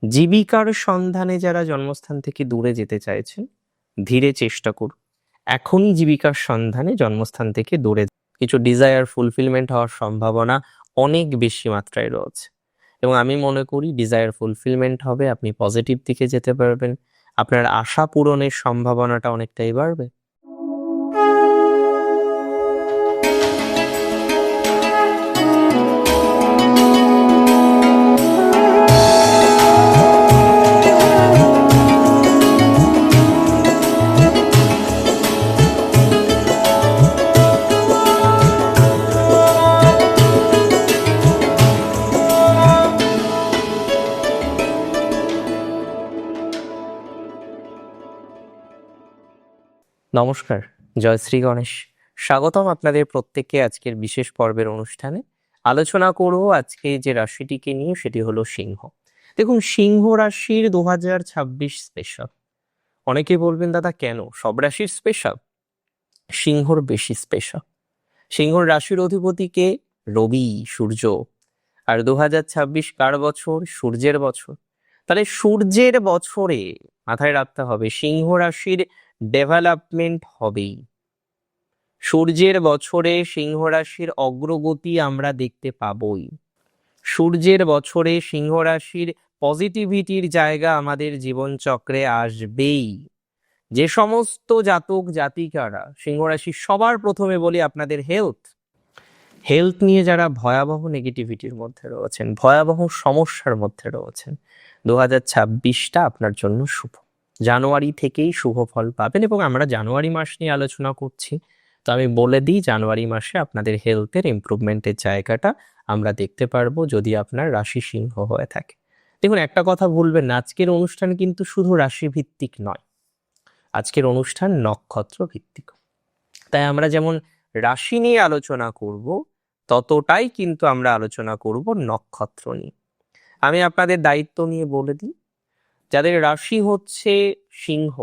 জীবিকার সন্ধানে যারা জন্মস্থান থেকে দূরে যেতে চাইছেন, ধীরে চেষ্টা করুন। এখনই জীবিকার সন্ধানে জন্মস্থান থেকে দূরে কিছু ডিজায়ার ফুলফিলমেন্ট হওয়ার সম্ভাবনা অনেক বেশি মাত্রায় রয়েছে, এবং আমি মনে করি ডিজায়ার ফুলফিলমেন্ট হবে, আপনি পজিটিভ দিকে যেতে পারবেন, আপনার আশা পূরণের সম্ভাবনাটা অনেকটাই বাড়বে। নমস্কার, জয় শ্রী গণেশ। স্বাগতম আপনাদের প্রত্যেককে আজকের বিশেষ পর্বের অনুষ্ঠানে। আলোচনা করব আজকে যে রাশিটিকে নিয়ে, সেটি হলো সিংহ। দেখুন, সিংহ রাশির 2026 স্পেশাল। অনেকে বলবেন, দাদা কেন সব রাশির স্পেশাল, সিংহর বেশি স্পেশাল? সিংহর রাশির অধিপতিকে রবি, সূর্য। আর 2026 কার বছর? সূর্যের বছর। তাহলে সূর্যের বছরে মাথায় রাখতে হবে সিংহ রাশির ডেভেলপমেন্ট হবেই। সূর্যের বছরে সিংহ রাশির অগ্রগতি আমরা দেখতে পাবই। সূর্যের বছরে সিংহ রাশির পজিটিভিটির জায়গা আমাদের জীবনচক্রে আসবেই। যে সমস্ত জাতক জাতিকারা সিংহ রাশির, সবার প্রথমে বলি আপনাদের হেলথ নিয়ে যারা ভয়াবহ নেগেটিভিটির মধ্যে রয়েছেন, ভয়াবহ সমস্যার মধ্যে রয়েছেন, 2026টা আপনার জন্য শুভ। জানুয়ারি থেকেই শুভ ফল পাবেন, এবং আমরা জানুয়ারি মাস নিয়ে আলোচনা করছি, তো আমি বলে দিই জানুয়ারি মাসে আপনাদের হেলথের ইমপ্রুভমেন্টের জায়গাটা আমরা দেখতে পারবো, যদি আপনার রাশি সিংহ হয়ে থাকে। দেখুন, একটা কথা ভুলবেন না, আজকের অনুষ্ঠান কিন্তু শুধু রাশি ভিত্তিক নয়, আজকের অনুষ্ঠান নক্ষত্র ভিত্তিক। তাই আমরা যেমন রাশি নিয়ে আলোচনা করব, ততটাই কিন্তু আমরা আলোচনা করব নক্ষত্র নিয়ে। আমি আপনাদের দায়িত্ব নিয়ে বলে দিই, যাদের রাশি হচ্ছে সিংহ,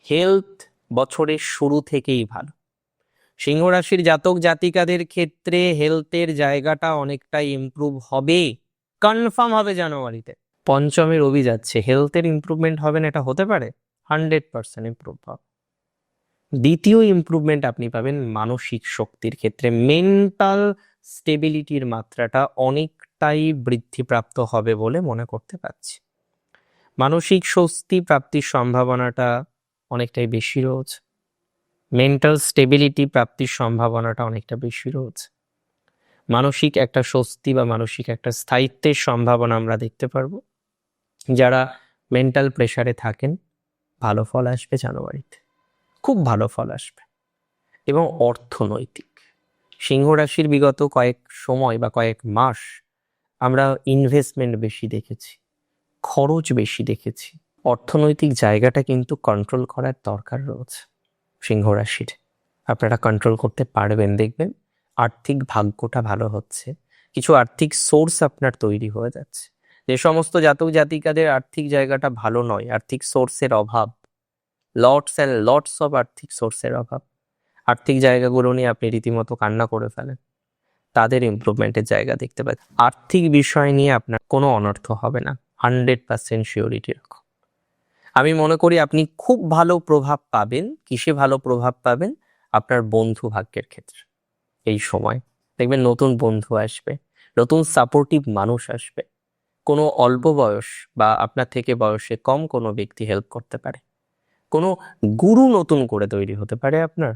হেলথ বছরের শুরু থেকেই ভালো। সিংহ রাশির জাতক জাতিকাদের ক্ষেত্রে হেলথের জায়গাটা অনেকটাই ইমপ্রুভ হবে, কনফার্ম হবে। জানুয়ারিতে পঞ্চমে রবি যাচ্ছে, হেলথের ইমপ্রুভমেন্ট হবে না এটা হতে পারে? 100% ইমপ্রুভ হবে। দ্বিতীয় ইমপ্রুভমেন্ট আপনি পাবেন মানসিক শক্তির ক্ষেত্রে, মেন্টাল স্টেবিলিটির মাত্রাটা অনেকটাই বৃদ্ধিপ্রাপ্ত হবে বলে মনে করতে পারছি। মানসিক স্বস্তি প্রাপ্তির সম্ভাবনাটা অনেকটাই বেশি রয়েছে, মেন্টাল স্টেবিলিটি প্রাপ্তির সম্ভাবনাটা অনেকটা বেশি রয়েছে। মানসিক একটা স্বস্তি বা মানসিক একটা স্থায়িত্বের সম্ভাবনা আমরা দেখতে পারবো। যারা মেন্টাল প্রেসারে থাকেন, ভালো ফল আসবে জানুয়ারিতে, খুব ভালো ফল আসবে। এবং অর্থনৈতিক, সিংহ রাশির বিগত কয়েক সময় বা কয়েক মাস আমরা ইনভেস্টমেন্ট বেশি দেখেছি, খরচ বেশি দেখেছি। অর্থনৈতিক জায়গাটা কিন্তু কন্ট্রোল করার দরকার রয়েছে সিংহ রাশির। আপনারা কন্ট্রোল করতে পারবেন, দেখবেন আর্থিক ভাগ্যটা ভালো হচ্ছে, কিছু আর্থিক সোর্স আপনার তৈরি হয়ে যাচ্ছে। যে সমস্ত জাতক জাতিকাদের আর্থিক জায়গাটা ভালো নয়, আর্থিক সোর্সের অভাব, লটস অ্যান্ড লটস অফ আর্থিক সোর্সের অভাব, আর্থিক জায়গাগুলো নিয়ে আপনি রীতিমতো কান্না করে ফেলেন, তাদের ইমপ্রুভমেন্টের জায়গা দেখতে পাচ্ছেন। আর্থিক বিষয় নিয়ে আপনার কোনো অনর্থ হবে না, 100% শিওরিটি রাখো। আমি মনে করি আপনি খুব ভালো প্রভাব পাবেন। কিসে ভালো প্রভাব পাবেন? আপনার বন্ধু ভাগ্যের ক্ষেত্রে। এই সময় দেখবেন নতুন বন্ধু আসবে, নতুন সাপোর্টিভ মানুষ আসবে। কোনো অল্প বয়স বা আপনার থেকে বয়সে কম কোনো ব্যক্তি হেল্প করতে পারে। কোনো গুরু নতুন করে তৈরি হতে পারে আপনার,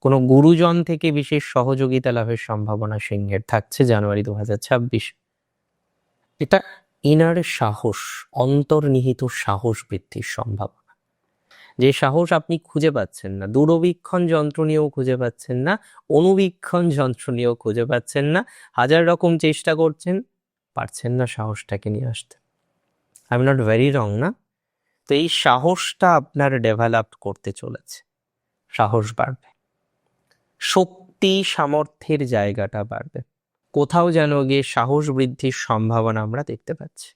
কোনো গুরুজন থেকে বিশেষ সহযোগিতা লাভের সম্ভাবনা সিংহের থাকছে জানুয়ারি 2026। এটা ইনার সাহস, অন্তর্নিহিত সাহস বৃদ্ধির সম্ভাবনা। যে সাহস আপনি খুঁজে পাচ্ছেন না, দূরবীক্ষণ যন্ত্র নিয়েও খুঁজে পাচ্ছেন না, অনুবীক্ষণ যন্ত্র নিয়েও খুঁজে পাচ্ছেন না, হাজার রকম চেষ্টা করছেন, পারছেন না সাহসটাকে নিয়ে আসতে। I am not very wrong না? তো এই সাহসটা আপনার ডেভেলপ করতে চলেছে, সাহস বাড়বে, শক্তি সামর্থ্যের জায়গাটা বাড়বে। কোথাও যেন গিয়ে সাহস বৃদ্ধির সম্ভাবনা আমরা দেখতে পাচ্ছি,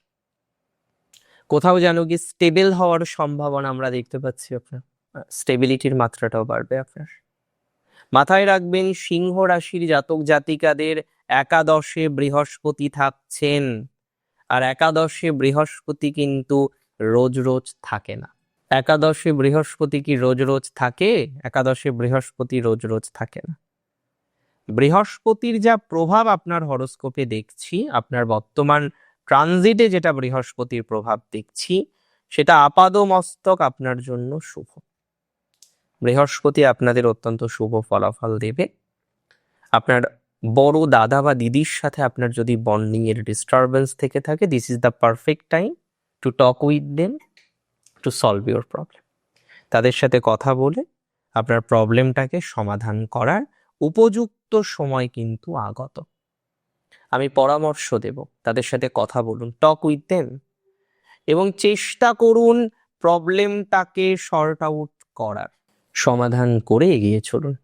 কোথাও যেন গিয়ে স্টেবল হওয়ার সম্ভাবনা আমরা দেখতে পাচ্ছি। আপনার স্টেবিলিটির মাত্রাটাও বাড়বে আপনার। মাথায় রাখবেন, সিংহ রাশির জাতক জাতিকাদের একাদশে বৃহস্পতি থাকছেন। আর একাদশে বৃহস্পতি কিন্তু রোজ রোজ থাকে না। একাদশে বৃহস্পতি কি রোজ রোজ থাকে? একাদশে বৃহস্পতি রোজ রোজ থাকে না। বৃহস্পতির যা প্রভাব আপনার হরোস্কোপে দেখছি, আপনার বর্তমান ট্রানজিটে যেটা বৃহস্পতির প্রভাব দেখছি, সেটা আপাদমস্তক আপনার জন্য শুভ। বৃহস্পতি আপনাদের অত্যন্ত শুভ ফলাফল দেবে। আপনার বড় দাদা বা দিদির সাথে আপনার যদি বন্ডিং এর ডিস্টারবেন্স থেকে থাকে, this is the perfect time to talk with them to solve your problem. তাদের সাথে কথা বলে আপনার প্রবলেমটাকে সমাধান করার উপযুক্ত সময় কিন্তু আগত। আমি পরামর্শ দেব, তাদের সাথে কথা বলুন, টক উইথ দেম, এবং চেষ্টা করুন প্রবলেমটাকে সর্ট আউট করার, সমাধান করে এগিয়ে চলুন।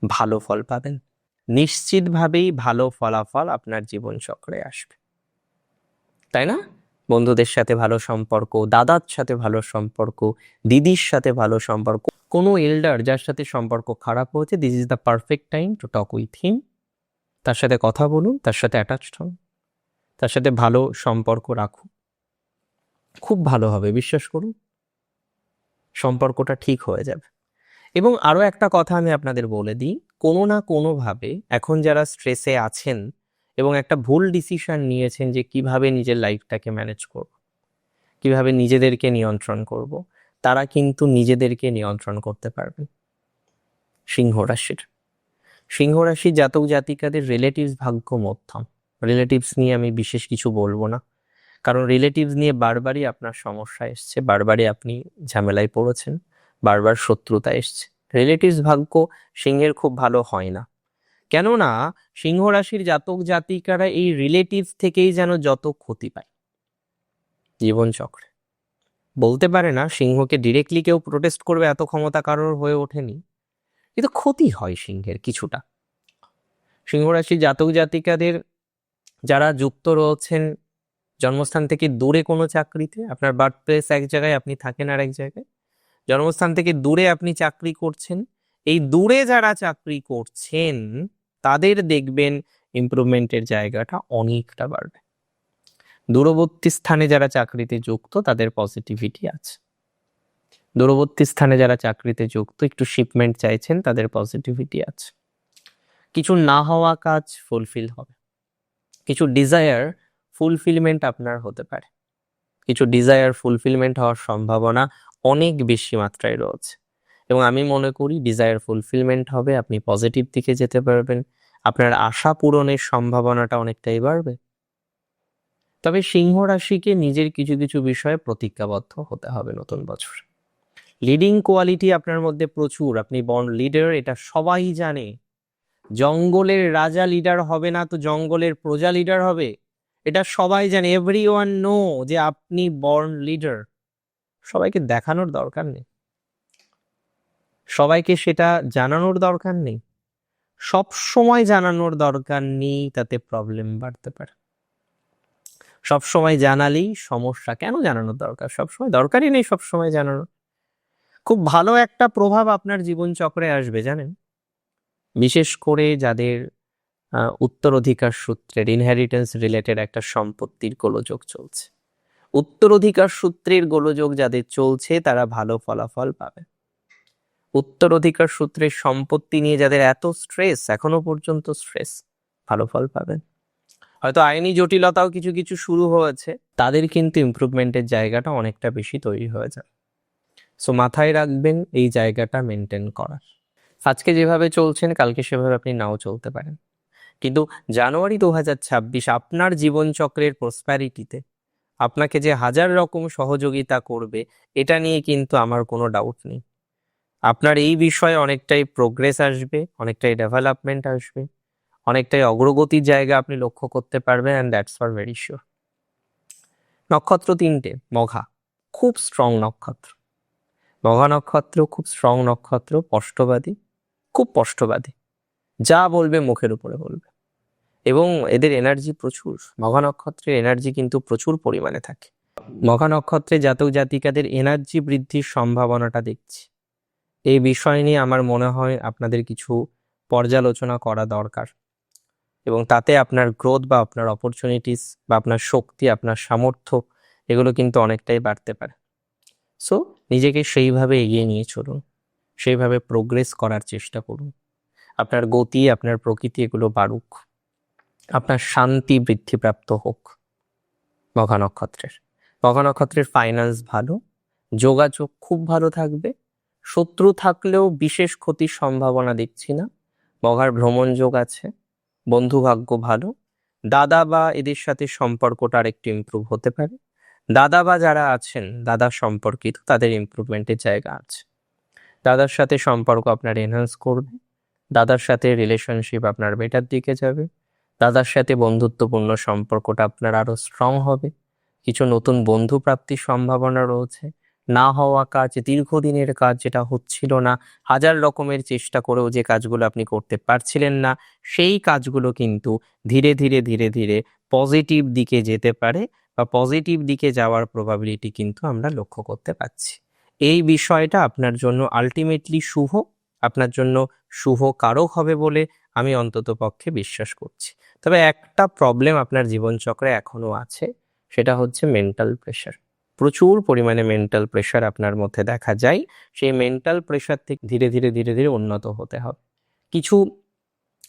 ভালো ফল পাবেন, নিশ্চিতভাবেই ভালো ফলাফল আপনার জীবন চক্রে আসবে, তাই না? বন্ধুদের সাথে ভালো সম্পর্ক, দাদার সাথে ভালো সম্পর্ক, দিদির সাথে ভালো সম্পর্ক, কোনো এল্ডার যার সাথে সম্পর্ক খারাপ হয়েছে, this is the perfect time to talk with him. তার সাথে কথা বলুন, তার সাথে অ্যাটাচড হন, তার সাথে ভালো সম্পর্ক রাখুন, খুব ভালো হবে, বিশ্বাস করুন, সম্পর্কটা ঠিক হয়ে যাবে। এবং আরো একটা কথা আমি আপনাদের বলে দিই, কোনো না কোনোভাবে এখন যারা স্ট্রেসে আছেন এবং একটা ভুল ডিসিশন নিয়েছেন যে কিভাবে নিজের লাইফটাকে ম্যানেজ করব, কিভাবে নিজেদেরকে নিয়ন্ত্রণ করব, তারা কিন্তু নিজেদেরকে নিয়ন্ত্রণ করতে পারবেন। সিংহ রাশির জাতক জাতিকাদের রিলেটিভস ভাগ্য মধ্যম। রিলেটিভস নিয়ে আমি বিশেষ কিছু বলবো না, কারণ রিলেটিভস নিয়ে বারবারই আপনার সমস্যা এসছে, বারবারই আপনি ঝামেলায় পড়েছেন, বারবার শত্রুতা এসছে। রিলেটিভস ভাগ্য সিংহের খুব ভালো হয় না, কেননা সিংহ রাশির জাতক জাতিকারা এই রিলেটিভস থেকেই যেন যত ক্ষতি পায় জীবন চক্রে। বলতে পারে না সিংহকে ডিরেক্টলি কেউ প্রোটেস্ট করবে এত ক্ষমতা কারোর হয়ে ওঠেনি, কিন্তু ক্ষতি হয় সিংহের কিছুটা। সিংহ রাশির জাতক জাতিকাদের যারা যুক্ত রয়েছেন জন্মস্থান থেকে দূরে কোনো চাকরিতে, আপনার বার্থ প্লেস এক জায়গায়, আপনি থাকেন আর এক জায়গায়, জন্মস্থান থেকে দূরে আপনি চাকরি করছেন, এই দূরে যারা চাকরি করছেন তাদের দেখবেন ইমপ্রুভমেন্টের জায়গাটা অনেকটা বাড়বে। দূরবর্তী স্থানে যারা চাকরিতে যুক্ত তাদের পজিটিভিটি আছে, দূরবর্তী স্থানে যারা চাকরিতে যুক্ত একটু শিপমেন্ট চাইছেন তাদের পজিটিভিটি আছে। কিছু না হওয়া কাজ ফুলফিল হবে, কিছু ডিজায়ার ফুলফিলমেন্ট আপনার হতে পারে, কিছু ডিজায়ার ফুলফিলমেন্ট হওয়ার সম্ভাবনা অনেক বেশি মাত্রায় রয়েছে, এবং আমি মনে করি ডিজায়ার ফুলফিলমেন্ট হবে, আপনি পজিটিভ দিকে যেতে পারবেন, আপনার আশা পূরণের সম্ভাবনাটা অনেকটাই বাড়বে। তবে সিংহ রাশিকে নিজের কিছু কিছু বিষয়ে প্রতিজ্ঞাবদ্ধ হতে হবে নতুন বছরে। লিডিং কোয়ালিটি আপনার মধ্যে প্রচুর, আপনি বর্ন লিডার, এটা সবাই জানে। জঙ্গলের রাজা লিডার হবে না তো জঙ্গলের প্রজা লিডার হবে, এটা সবাই জানে, এভরিওয়ান নো যে আপনি বর্ন লিডার। সবাইকে দেখানোর দরকার নেই, সবাইকে সেটা জানানোর দরকার নেই, সব সময় জানানোর দরকার নেই, তাতে প্রবলেম বাড়তে পারে। সব সময় জানালেই সমস্যা, কেন জানানোর দরকার? সবসময় দরকারই নেই সব সময় জানানো। খুব ভালো একটা প্রভাব আপনার জীবন চক্রে আসবে জানেন, বিশেষ করে যাদের উত্তরাধিকার সূত্রের ইনহেরিটেন্স রিলেটেড একটা সম্পত্তির গোলযোগ চলছে, উত্তরাধিকার সূত্রের গোলযোগ যাদের চলছে তারা ভালো ফলাফল পাবে। উত্তরাধিকার সূত্রের সম্পত্তি নিয়ে যাদের এত স্ট্রেস, এখনো পর্যন্ত স্ট্রেস, ভালো ফল পাবেন। হয়তো আইনি জটিলতাও কিছু কিছু শুরু হয়েছে, তাদের কিন্তু ইমপ্রুভমেন্টের জায়গাটা অনেকটা বেশি তৈরি হয়ে যায়। সো মাথায় রাখবেন এই জায়গাটা মেনটেন করার। আজকে যেভাবে চলছেন কালকে সেভাবে আপনি নাও চলতে পারেন, কিন্তু জানুয়ারি 2026 আপনার জীবনচক্রের প্রসপ্যারিটিতে আপনাকে যে হাজার রকম সহযোগিতা করবে এটা নিয়ে কিন্তু আমার কোনো ডাউট নেই। আপনার এই বিষয়ে অনেকটাই প্রোগ্রেস আসবে, অনেকটাই ডেভেলপমেন্ট আসবে, অনেকটাই অগ্রগতির জায়গা আপনি লক্ষ্য করতে পারবেন, and that's for very sure. নক্ষত্র 3টে, মঘা খুব স্ট্রং নক্ষত্র, মঘা নক্ষত্র খুব স্ট্রং নক্ষত্র, স্পষ্টবাদী, খুব স্পষ্টবাদী, যা বলবে মুখের উপরে বলবে, এবং এদের এনার্জি প্রচুর। মঘা নক্ষত্রের এনার্জি কিন্তু প্রচুর পরিমাণে থাকে। মঘা নক্ষত্রে জাতক জাতিকাদের এনার্জি বৃদ্ধির সম্ভাবনাটা দেখছি। এই বিষয় নিয়ে আমার মনে হয় আপনাদের কিছু পর্যালোচনা করা দরকার। এবং তাতে আপনার গ্রোথ বা আপনার অপরচুনিটিস বা আপনার শক্তি, আপনার সামর্থ্য এগুলো কিন্তু অনেকটাই বাড়তে পারে। সো নিজেকে সেইভাবে এগিয়ে নিয়ে চলুন, সেইভাবে প্রোগ্রেস করার চেষ্টা করুন। আপনার গতি, আপনার প্রকৃতি এগুলো বাড়ুক, আপনার শান্তি বৃদ্ধিপ্রাপ্ত হোক। মঘা নক্ষত্রের ফাইন্যান্স ভালো, যোগাযোগ খুব ভালো থাকবে। শত্রু থাকলেও বিশেষ ক্ষতির সম্ভাবনা দেখছি না। মঘার ভ্রমণ যোগ আছে, বন্ধু ভাগ্য ভালো। দাদা বা এদের সাথে সম্পর্কটা আরেকটু ইমপ্রুভ হতে পারে। দাদা বা যারা আছেন দাদা সম্পর্কিত, তাদের ইমপ্রুভমেন্টের জায়গা আছে। দাদার সাথে সম্পর্ক আপনার এনহান্স করবে, দাদার সাথে রিলেশনশিপ আপনার বেটার দিকে যাবে, দাদার সাথে বন্ধুত্বপূর্ণ সম্পর্কটা আপনার আরো স্ট্রং হবে। কিছু নতুন বন্ধু প্রাপ্তির সম্ভাবনা রয়েছে। না হওয়া কাজ, দীর্ঘদিনের কাজ যেটা হচ্ছিল না, হাজার রকমের চেষ্টা করেও যে কাজগুলো আপনি করতে পারছিলেন না, সেই কাজগুলো কিন্তু ধীরে ধীরে ধীরে ধীরে পজিটিভ দিকে যেতে পারে, বা পজিটিভ দিকে যাওয়ার প্রবাবিলিটি কিন্তু আমরা লক্ষ্য করতে পারছি। এই বিষয়টা আপনার জন্য আলটিমেটলি শুভ, আপনার জন্য শুভ কারক হবে বলে আমি অন্তত পক্ষে বিশ্বাস করছি। তবে একটা প্রবলেম আপনার জীবনচক্রে এখনো আছে, সেটা হচ্ছে মেন্টাল প্রেশার। প্রচুর পরিমাণে মেন্টাল প্রেশার আপনার মধ্যে দেখা যায়। সেই মেন্টাল প্রেশার থেকে ধীরে ধীরে ধীরে ধীরে উন্নত হতে হবে। কিছু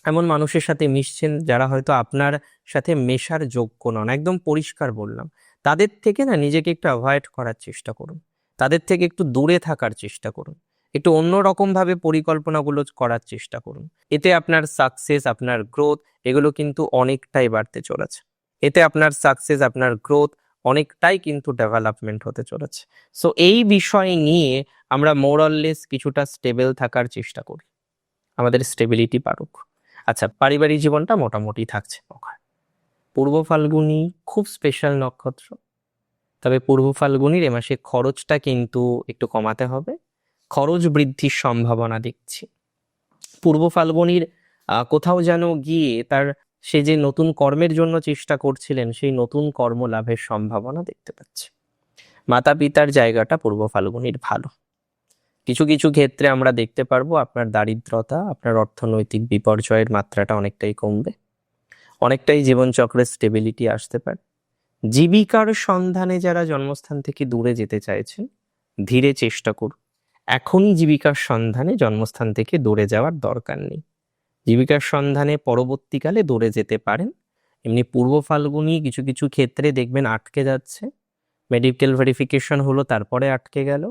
এমন মানুষের সাথে মিশছেন যারা হয়তো আপনার সাথে মেশার যোগ্য নন, একদম পরিষ্কার বললাম। তাদের থেকে না নিজেকে একটু অ্যাভয়েড করার চেষ্টা করুন, তাদের থেকে একটু দূরে থাকার চেষ্টা করুন, একটু অন্যরকম ভাবে পরিকল্পনাগুলো করার চেষ্টা করুন। এতে আপনার সাকসেস, আপনার গ্রোথ এগুলো কিন্তু অনেকটাই বাড়তে চলেছে। এতে আপনার সাকসেস, আপনার গ্রোথ অনেকটাই কিন্তু ডেভেলপমেন্ট হতে চলেছে। সো এই বিষয় নিয়ে আমরা মোরাললেস কিছুটা স্টেবল থাকার চেষ্টা করি, আমাদের স্টেবিলিটি বাড়ুক। আচ্ছা, পারিবারিক জীবনটা মোটামুটি থাকছে। পূর্ব ফাল্গুনী খুব স্পেশাল নক্ষত্র, তবে পূর্ব ফাল্গুনির এ মাসে খরচটা কিন্তু একটু কমাতে হবে। খরচ বৃদ্ধির সম্ভাবনা দেখছি। পূর্ব ফাল্গুনির কোথাও যেন গিয়ে সে যে নতুন কর্মের জন্য চেষ্টা করছিলেন, সেই নতুন কর্ম লাভের সম্ভাবনা দেখতে পাচ্ছি। মাতা পিতার জায়গাটা পূর্ব ফাল্গুনির ভালো। কিছু কিছু ক্ষেত্রে আমরা দেখতে পারবো আপনার দারিদ্রতা, আপনার অর্থনৈতিক বিপর্যয়ের মাত্রাটা অনেকটাই কমবে, অনেকটাই জীবনচক্রের স্টেবিলিটি আসতে পারে। জীবিকার সন্ধানে যারা জন্মস্থান থেকে দূরে যেতে চাইছেন, ধীরে চেষ্টা করুন। এখনই জীবিকার সন্ধানে জন্মস্থান থেকে দূরে যাওয়ার দরকার নেই। জীবিকার সন্ধানে পরবর্তীকালে দূরে যেতে পারেন। এমনি পূর্ব ফাল্গুনি কিছু কিছু ক্ষেত্রে দেখবেন আটকে যাচ্ছে, মেডিকেল ভেরিফিকেশন হলো তারপরে আটকে গেল,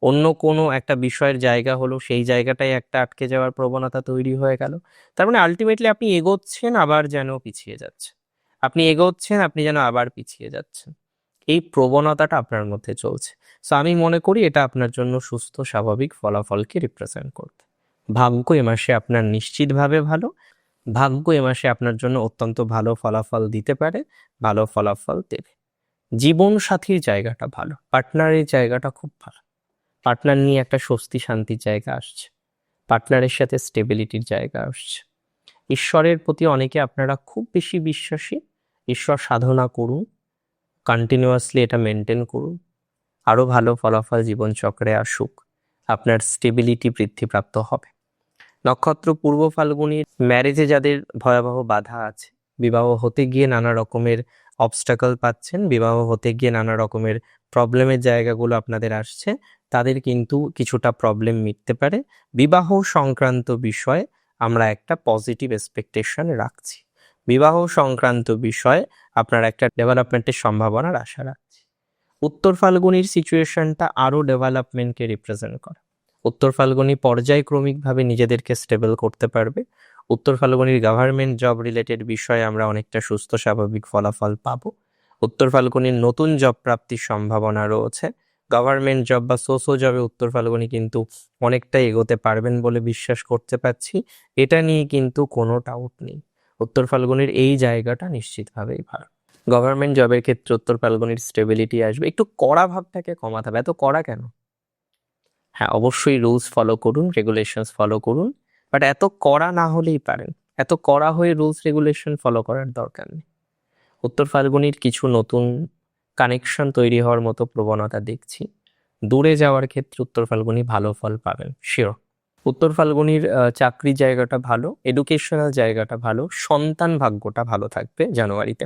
অন্য কোনো একটা বিষয়ের জায়গা হলো সেই জায়গাটায় একটা আটকে যাওয়ার প্রবণতা তৈরি হয়ে গেল। তার মানে আলটিমেটলি আপনি এগোচ্ছেন আবার যেন পিছিয়ে যাচ্ছেন, আপনি এগোচ্ছেন আপনি যেন আবার পিছিয়ে যাচ্ছেন, এই প্রবণতাটা আপনার মধ্যে চলছে। সো আমি মনে করি এটা আপনার জন্য সুস্থ স্বাভাবিক ফলাফলকে রিপ্রেজেন্ট করবে। ভাগ্য এ মাসে আপনার নিশ্চিতভাবে ভালো, ভাগ্য এ মাসে আপনার জন্য অত্যন্ত ভালো ফলাফল দিতে পারে, ভালো ফলাফল দেবে। জীবন সাথীর জায়গাটা ভালো, পার্টনারের জায়গাটা খুব ভালো। পার্টনার নিয়ে একটা স্বস্তি শান্তির জায়গা আসছে, পার্টনারের সাথে স্টেবিলিটির জায়গা আসছে। ঈশ্বরের প্রতি অনেকে আপনারা খুব বেশি বিশ্বাসী, ঈশ্বর সাধনা করুন, কন্টিনিউয়াসলি এটা মেনটেন করুন, আরো ভালো ফলাফল জীবনচক্রে আসুক, আপনার স্টেবিলিটি বৃদ্ধিপ্রাপ্ত হবে। নক্ষত্র পূর্ব ফাল্গুনির ম্যারেজে যাদের ভয়াবহ বাধা আছে, বিবাহ হতে গিয়ে নানা রকমের অবস্টাকল পাচ্ছেন, বিবাহ হতে গিয়ে নানা রকমের প্রবলেমের জায়গাগুলো আপনাদের আসছে, তাদের কিন্তু কিছুটা প্রবলেম মিটতে পারে। বিবাহ সংক্রান্ত বিষয়ে আমরা একটা পজিটিভ এক্সপেকটেশন রাখছি। বিবাহ সংক্রান্ত বিষয়ে আপনার একটা ডেভেলপমেন্টের সম্ভাবনার আশা রাখছি। উত্তর ফাল্গুনির সিচুয়েশনটা আরো ডেভেলপমেন্টকে রিপ্রেজেন্ট করে। উত্তর ফাল্গুনি পর্যায়ক্রমিকভাবে নিজেদেরকে স্টেবল করতে পারবে। উত্তর ফাল্গুনির গভর্নমেন্ট জব রিলেটেড বিষয়ে আমরা অনেকটা সুস্থ স্বাভাবিক ফলাফল পাবো। উত্তর ফাল্গুনির নতুন জব প্রাপ্তির সম্ভাবনা রয়েছে। গভর্নমেন্ট জব বা সোসো জবে উত্তর ফাল্গুনি কিন্তু অনেকটাই এগোতে পারবেন বলে বিশ্বাস করতে পারছি। এটা নিয়ে কিন্তু কোনো ডাউট নেই, উত্তর ফাল্গুনির এই জায়গাটা নিশ্চিতভাবেই ভালো। গভর্নমেন্ট জবের ক্ষেত্রে উত্তর ফাল্গুনির স্টেবিলিটি আসবে। একটু কড়া ভাবটাকে কমাতে হবে। এত কড়া কেন? হ্যাঁ, অবশ্যই রুলস ফলো করুন, রেগুলেশনস ফলো করুন, বাট এত কড়া না হলেই পারেন। এত কড়া হয়ে রুলস রেগুলেশন ফলো করার দরকার নেই। উত্তর ফাল্গুনির কিছু নতুন কানেকশন তৈরি হওয়ার মতো প্রবণতা দেখছি। দূরে যাওয়ার ক্ষেত্রে উত্তর ফাল্গুনি ভালো ফল পাবেন, শিওর। উত্তর ফাল্গুনির চাকরির জায়গাটা ভালো, এডুকেশনাল জায়গাটা ভালো, সন্তান ভাগ্যটা ভালো থাকবে জানুয়ারিতে,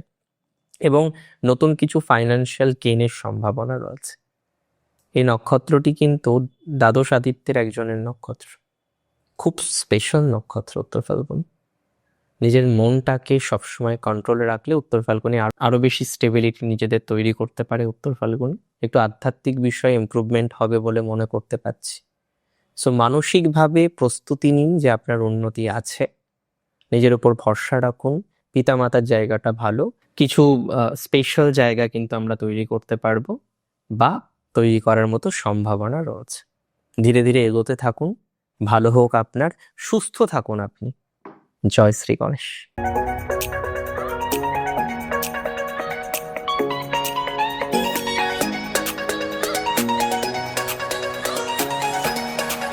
এবং নতুন কিছু ফাইন্যান্সিয়াল গেইনের সম্ভাবনা রয়েছে। এই নক্ষত্রটি কিন্তু দ্বাদশ আদিত্যের একজনের নক্ষত্র, খুব স্পেশাল নক্ষত্র উত্তর ফাল্গুন। নিজের মনটাকে সবসময় কন্ট্রোলে রাখলে উত্তর ফাল্গুনে আরো বেশি স্টেবিলিটি নিজেদের তৈরি করতে পারে উত্তর ফাল্গুন। একটু আধ্যাত্মিক বিষয়ে ইমপ্রুভমেন্ট হবে বলে মনে করতে পারছি। সো মানসিকভাবে প্রস্তুতি নিন যে আপনার উন্নতি আছে, নিজের উপর ভরসা রাখুন, পিতামাতার জায়গাটা ভালো, কিছু স্পেশাল জায়গা কিন্তু আমরা তৈরি করতে পারবো বা তৈরি করার মতো সম্ভাবনা রয়েছে। ধীরে ধীরে এগোতে থাকুন, ভালো হোক আপনার, সুস্থ থাকুন আপনি। জয় শ্রী গণেশ।